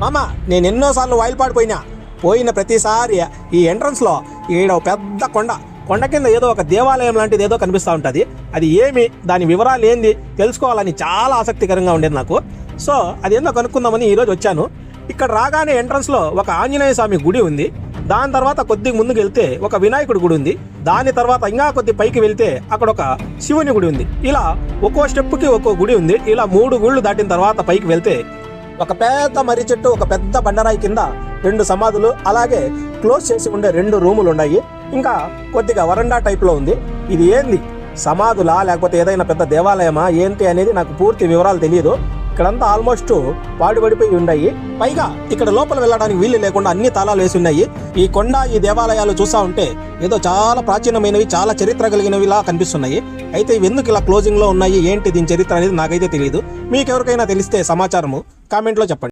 మామ నేను ఎన్నోసార్లు వాయిల్పాడిపోయినా, పోయిన ప్రతిసారి ఈ ఎంట్రన్స్లో ఈడ పెద్ద కొండ కింద ఏదో ఒక దేవాలయం లాంటిది ఏదో కనిపిస్తూ ఉంటుంది. అది ఏమి, దాని వివరాలు ఏంది తెలుసుకోవాలని చాలా ఆసక్తికరంగా ఉండేది నాకు. సో అది ఏందో కనుక్కుందామని ఈరోజు వచ్చాను. ఇక్కడ రాగానే ఎంట్రన్స్లో ఒక ఆంజనేయ స్వామి గుడి ఉంది. దాని తర్వాత కొద్దిగా ముందుకు వెళ్తే ఒక వినాయకుడి గుడి ఉంది. దాని తర్వాత ఇంకా కొద్ది పైకి వెళ్తే అక్కడ ఒక శివుని గుడి ఉంది. ఇలా ఒక్కో స్టెప్కి ఒక్కో గుడి ఉంది. ఇలా 3 గుళ్ళు దాటిన తర్వాత పైకి వెళ్తే ఒక పెద్ద మర్రి చెట్టు, ఒక పెద్ద బండరాయి కింద 2 సమాధులు, అలాగే క్లోజ్ చేసి ఉండే 2 రూములు ఉన్నాయి. ఇంకా కొద్దిగా వరండా టైప్లో ఉంది. ఇది ఏంది, సమాధులా లేకపోతే ఏదైనా పెద్ద దేవాలయమా ఏంటి అనేది నాకు పూర్తి వివరాలు తెలియదు. ఇక్కడంతా ఆల్మోస్ట్ పాడుపడిపోయి ఉన్నాయి. పైగా ఇక్కడ లోపల వెళ్ళడానికి వీలు లేకుండా అన్ని తాళాలు వేసి ఉన్నాయి. ఈ కొండ, ఈ దేవాలయాలు చూస్తూ ఉంటే ఏదో చాలా ప్రాచీనమైనవి, చాలా చరిత్ర కలిగినవిలా కనిపిస్తున్నాయి. అయితే ఇవి ఎందుకు ఇలా క్లోజింగ్లో ఉన్నాయి, ఏంటి దీని చరిత్ర అనేది నాకైతే తెలియదు. మీకు ఎవరికైనా తెలిస్తే సమాచారము కామెంట్లో చెప్పండి.